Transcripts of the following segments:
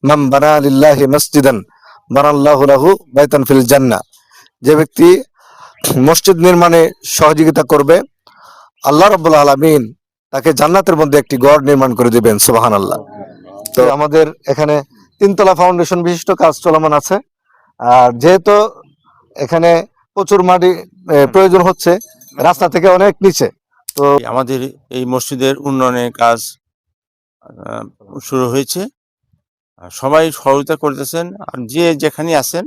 মান বানা লিল্লাহি মসজিদান বানাল্লাহু লাহু বাইতান ফিল জান্নাহ। যে ব্যক্তি মসজিদ নির্মাণে সহযোগিতা করবে, আল্লাহ রাব্বুল আলামিন তাকে জান্নাতের মধ্যে একটি ঘর নির্মাণ করে দিবেন। সুবহানাল্লাহ। তো আমাদের এখানে তিনতলা ফাউন্ডেশন বিশিষ্ট কাজ চলমান আছে। আর যেহেতু এখানে প্রচুর মাটি প্রয়োজন হচ্ছে, রাস্তা থেকে অনেক নিচে, তো আমাদের এই মসজিদের উন্নয়নের কাজ শুরু হয়েছে। সবাই সহযোগিতা করতেছেন, আর যে যেখানে আছেন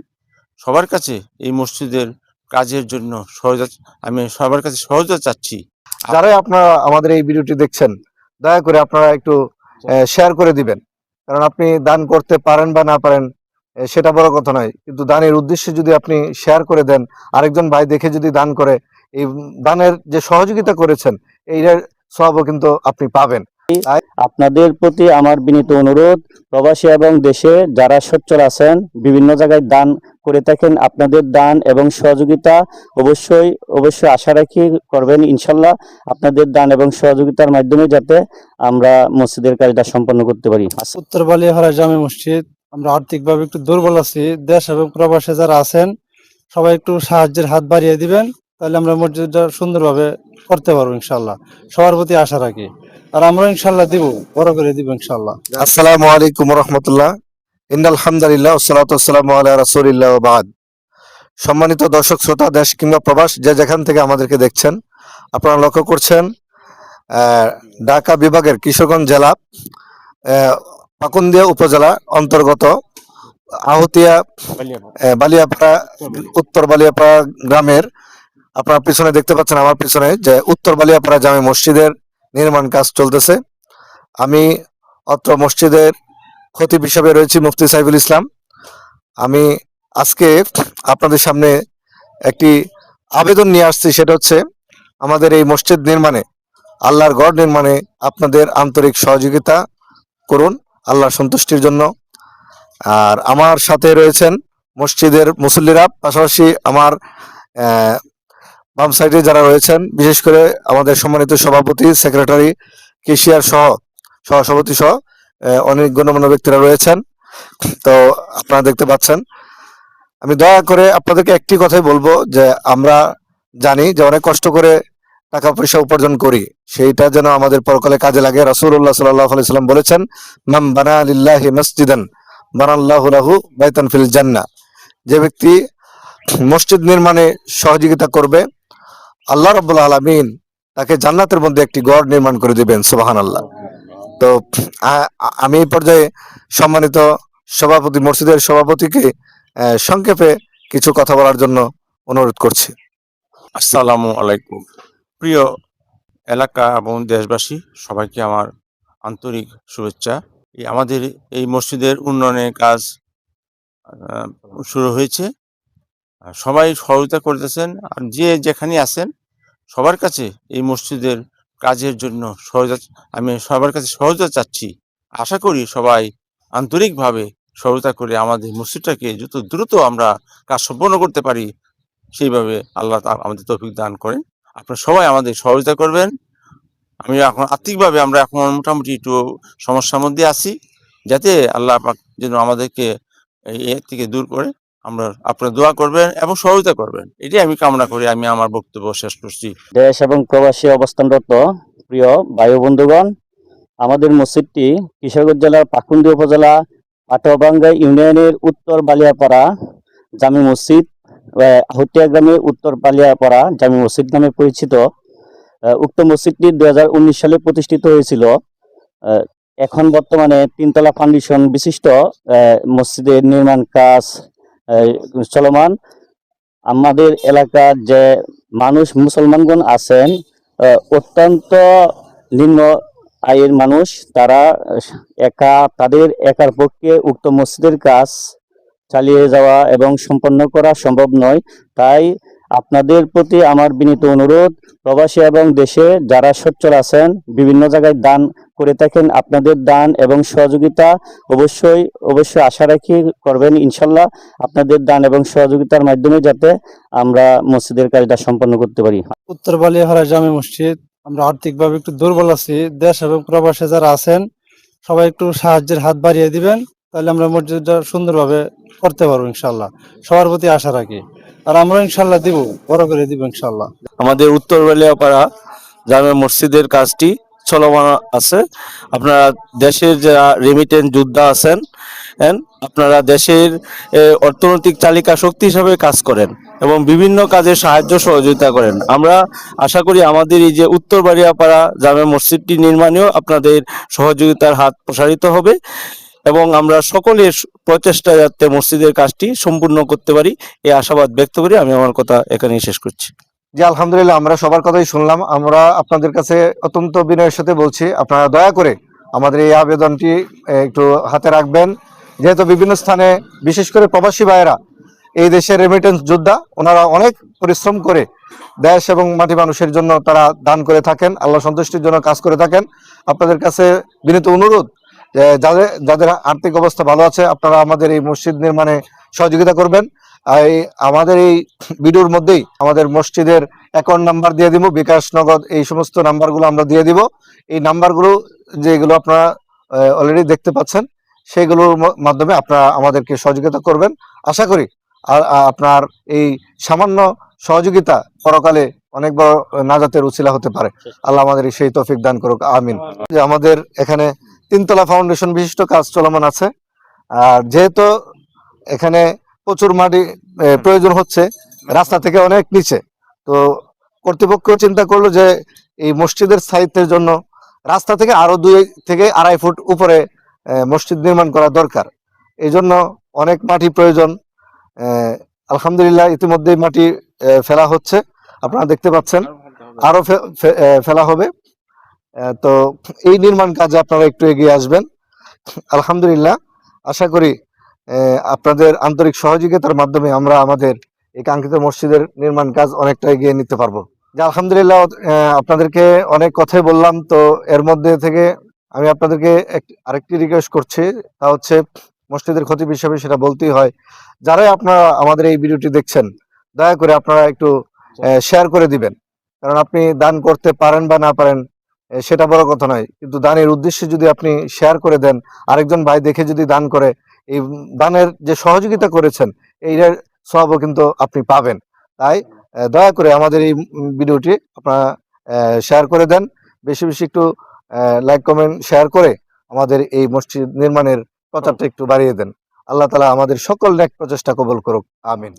সবার কাছে এই মসজিদের কাজের জন্য আমি সবার কাছে সহযোগিতা চাচ্ছি। যারাই আপনারা আমাদের এই ভিডিওটি দেখছেন, দয়া করে আপনারা একটু শেয়ার করে দিবেন। কারণ আপনি দান করতে পারেন বা না পারেন সেটা বড় কথা নয়, কিন্তু দানের উদ্দেশ্যে যদি আপনি শেয়ার করে দেন, আরেকজন ভাই দেখে যদি দান করে, এই দানের যে সহযোগিতা করেছেন এইটার সওয়াবও কিন্তু আপনি পাবেন। আপনাদের প্রতি আমার বিনীত অনুরোধ, প্রবাসী এবং দেশে যারা সচ্ছল আছেন, বিভিন্ন জায়গায় দান করে থাকেন, আপনাদের দান এবং সহযোগিতা অবশ্যই আশা রাখি করবেন ইনশাল্লাহ। আপনাদের দান এবং সহযোগিতার মাধ্যমে যাতে আমরা মসজিদের কাজটা সম্পন্ন করতে পারি। উত্তর বালিয়াহারা জামে মসজিদ, আমরা আর্থিকভাবে একটু দুর্বল আছি। দেশ এবং প্রবাসে যারা আছেন সবাই একটু সাহায্যের হাত বাড়িয়ে দিবেন, তাহলে আমরা মসজিদটা সুন্দরভাবে করতে পারবো ইনশাল্লাহ। সবার প্রতি আশা রাখি, আর আমরা ইনশাল্লাহ দিব, বড় করে দিব ইনশাল্লাহ। আসসালামু আলাইকুম ওয়া রাহমাতুল্লাহ। ইন্নাল হামদুলিল্লাহ ওয়াসসালাতু ওয়াসসালামু আলা রাসূলিল্লাহ ওয়া বাদ। সম্মানিত দর্শক শ্রোতা, দেশ কিংবা প্রবাস যে যেখান থেকে আমাদেরকে দেখছেন, আপনারা লক্ষ্য করছেন ঢাকা বিভাগের কিশোরগঞ্জ জেলা পাকুন্দিয়া উপজেলা অন্তর্গত আহতিয়া বালিয়াপাড়া, উত্তর বালিয়াপাড়া গ্রামের, আপনার পিছনে দেখতে পাচ্ছেন আমার পিছনে, যে উত্তর বালিয়াপাড়া জামে মসজিদের নির্মাণ কাজ চলতেছে। আমি অত্র মসজিদের খতিব হিসেবে রয়েছি মুফতি সাইফুল ইসলাম। আমি আজকে আপনাদের সামনে একটি আবেদন নিয়ে আসছি, সেটা হচ্ছে আমাদের এই মসজিদ নির্মাণে, আল্লাহর ঘর নির্মাণে আপনাদের আন্তরিক সহযোগিতা করুন আল্লাহর সন্তুষ্টির জন্য। আর আমার সাথে রয়েছেন মসজিদের মুসল্লিরা, পাশাপাশি আমার বাম সাইডে যারা রয়েছেন, বিশেষ করে আমাদের সম্মানিত সভাপতি, সেক্রেটারি, কেশিয়ার সহ সহসভাপতি সহ অনেক গণ্যমান্য ব্যক্তিরা রয়েছেন। তো আপনারা দেখতে পাচ্ছেন। আমি দয়া করে আপনাদেরকে একটি কথাই বলবো, যে আমরা জানি যে অনেক কষ্ট করে টাকা পয়সা উপার্জন করি, সেইটা যেন আমাদের পরকালে কাজে লাগে। রাসূলুল্লাহ সাল্লাল্লাহু আলাইহি সাল্লাম বলেছেন, মান বানা লিল্লাহি মসজিদান বানাল্লাহু লাহু বাইতান ফিল জান্নাহ। যে ব্যক্তি মসজিদ নির্মাণে সহযোগিতা করবে, আল্লাহ রাব্বুল আলামিন তাকে জান্নাতের মধ্যে একটি ঘর নির্মাণ করে দিবেন। সুবহানাল্লাহ। তো আমি এই পর্যায়ে সম্মানিত সভাপতি, মসজিদের সভাপতিকে সংক্ষেপে কিছু কথা বলার জন্য অনুরোধ করছি। আসসালামু আলাইকুম। প্রিয় এলাকা এবং দেশবাসী, সবাইকে আমার আন্তরিক শুভেচ্ছা। আমাদের এই মসজিদের উন্নয়নের কাজ শুরু হয়েছে। সবাই সহযোগিতা করতেছেন, আর যে যেখানে আছেন সবার কাছে এই মসজিদের কাজের জন্য আমি সবার কাছে সহযোগিতা চাচ্ছি। আশা করি সবাই আন্তরিকভাবে সহযোগিতা করে আমাদের মসজিদটাকে যত দ্রুত আমরা কাজ সম্পন্ন করতে পারি, সেইভাবে আল্লাহ আমাদের তৌফিক দান করেন। আপনারা সবাই আমাদের সহযোগিতা করবেন। আমি এখন আর্থিকভাবে আমরা এখন মোটামুটি একটু সমস্যার মধ্যে আছি, যাতে আল্লাহ পাক যেন আমাদেরকে এর থেকে দূর করে। আপনারা দোয়া করবেন এবং সহযোগিতা করবেন, এটাই আমি কামনা করি। আমি আমার বক্তব্য শেষ করছি। দেশ এবং প্রবাসী অবস্থানরত প্রিয় ভাই বন্ধুগণ, আমাদের মসজিদটি কিশোরগঞ্জ জেলার পাকুন্দিয়া উপজেলা পাটোয়াবাঙ্গা ইউনিয়নের উত্তর বালিয়াপাড়া জামি মসজিদ, আহতিয়া গ্রামে উত্তর বালিয়াপাড়া জামি মসজিদ নামে পরিচিত। উক্ত মসজিদটি 2019 সালে প্রতিষ্ঠিত হয়েছিল। এখন বর্তমানে তিনতলা ফাউন্ডেশন বিশিষ্ট মসজিদের নির্মাণ কাজ চলমান। আমাদের এলাকার যে মানুষ, মুসলমানগণ আছেন, অত্যন্ত নিম্ন আয়ের মানুষ, তারা তাদের একার পক্ষে উক্ত মসজিদের কাজ চালিয়ে যাওয়া এবং সম্পন্ন করা সম্ভব নয়। তাই আপনাদের প্রতি আমার বিনীত অনুরোধ, প্রবাসী এবং দেশে যারা সচ্ছল আছেন, বিভিন্ন জায়গায় দান করে থাকেন, আপনাদের দান এবং সহযোগিতা অবশ্যই আশা রাখি করবেন ইনশাল্লাহ। আপনাদের দান এবং সহযোগিতার মাধ্যমে যাতে আমরা মসজিদের কাজটা সম্পন্ন করতে পারি। উত্তর বালিয়াহারা জামে মসজিদ, আমরা আর্থিকভাবে একটু দুর্বল আছি। দেশ এবং প্রবাসে যারা আছেন সবাই একটু সাহায্যের হাত বাড়িয়ে দিবেন, তাহলে আমরা মসজিদটা সুন্দরভাবে করতে পারবো ইনশাল্লাহ। সবার প্রতি আশা রাখি, আর আমরা ইনশাল্লাহ দিব, বড় করে দিব ইনশাল্লাহ। আমাদের উত্তর বালিয়াপাড়া জামে মসজিদের কাজটি চলমান আছে। আপনারা দেশের যারা রেমিটেন্স যোদ্ধা আছেন, আপনারা দেশের অর্থনৈতিক চালিকা শক্তি হিসাবে কাজ করেন এবং বিভিন্ন কাজে সাহায্য সহযোগিতা করেন। আমরা আশা করি আমাদের এই যে উত্তর বালিয়াপাড়া জামে মসজিদটি নির্মাণেও আপনাদের সহযোগিতার হাত প্রসারিত হবে এবং আমরা সকলের প্রচেষ্টা যাতে মসজিদের কাজটি সম্পূর্ণ করতে পারি এই আশাবাদ ব্যক্ত করি আমি আমার কথা এখানেই শেষ করছি। জি আলহামদুলিল্লাহ, আমরা সবার কথাই শুনলাম। আমরা আপনাদের কাছে অত্যন্ত বিনয়ের সাথে বলছি, আপনারা দয়া করে আমাদের এই আবেদনটি একটু হাতে রাখবেন। যেহেতু বিভিন্ন স্থানে বিশেষ করে প্রবাসী ভাইয়েরা এই দেশের রেমিটেন্স যোদ্ধা, ওনারা অনেক পরিশ্রম করে দেশ এবং মাটি মানুষের জন্য তারা দান করে থাকেন, আল্লাহ সন্তুষ্টির জন্য কাজ করে থাকেন। আপনাদের কাছে বিনীত অনুরোধ যে যাদের যাদের আর্থিক অবস্থা ভালো আছে, আপনারা আমাদের এই মসজিদ নির্মাণে সহযোগিতা করবেন। এই আমাদের এই ভিডিওর মধ্যেই আমাদের মসজিদের অ্যাকাউন্ট নাম্বার দিয়ে দিব, বিকাশ, নগদ, এই সমস্ত নাম্বারগুলো আমরা দিয়ে দিব। এই নাম্বারগুলো যেগুলো আপনারা অলরেডি দেখতে পাচ্ছেন, সেগুলোর মাধ্যমে আপনারা আমাদেরকে সহযোগিতা করবেন। আশা করি আপনার এই সামান্য সহযোগিতা পরকালে অনেক বড় নাজাতের উছিলা হতে পারে। আল্লাহ আমাদের সেই তৌফিক দান করুক, আমিন। যে আমাদের এখানে 3 তলা ফাউন্ডেশন বিশিষ্ট কাজ চলমান আছে, আর যেহেতু এখানে প্রচুর মাটি প্রয়োজন হচ্ছে, রাস্তা থেকে অনেক নিচে, তো কর্তৃপক্ষ চিন্তা করলো যে এই মসজিদের স্থায়িত্বের জন্য রাস্তা থেকে আরো 2 থেকে 2.5 ফুট উপরে মসজিদ নির্মাণ করা দরকার। এই জন্য অনেক মাটি প্রয়োজন। আলহামদুলিল্লাহ ইতিমধ্যেই মাটি ফেলা হচ্ছে, আপনারা দেখতে পাচ্ছেন, আরো ফেলা হবে। তো এই নির্মাণ কাজে আপনারা একটু এগিয়ে আসবেন। আলহামদুলিল্লাহ, আশা করি আপনাদের আন্তরিক সহযোগিতার মাধ্যমে আমরা আমাদের এই কাঙ্ক্ষিত মসজিদের নির্মাণ কাজ অনেকটা এগিয়ে নিতে পারবো। যে আলহামদুলিল্লাহ আপনাদেরকে অনেক কথাই বললাম, তো এর মধ্যে থেকে আমি আপনাদেরকে আরেকটি রিকোয়েস্ট করছি, তা হচ্ছে মসজিদের খতিব হিসেবে সেটা বলতেই হয়, যারাই আপনারা আমাদের এই ভিডিওটি দেখছেন, দয়া করে আপনারা একটু শেয়ার করে দিবেন। কারণ আপনি দান করতে পারেন বা না পারেন সেটা বড় কথা নয়, কিন্তু দানের উদ্দেশ্যে যদি আপনি শেয়ার করে দেন, আরেকজন ভাই দেখে যদি দান করে, এই দানের যে সহযোগিতা করেছেন এইটার সওয়াবও কিন্তু আপনি পাবেন। তাই দয়া করে আমাদের এই ভিডিওটি আপনারা শেয়ার করে দেন, বেশি বেশি একটু লাইক, কমেন্ট, শেয়ার করে আমাদের এই মসজিদ নির্মাণের প্রচারটা একটু বাড়িয়ে দেন। আল্লাহ তাআলা আমাদের সকল নেক প্রচেষ্টা কবুল করুক, আমিন।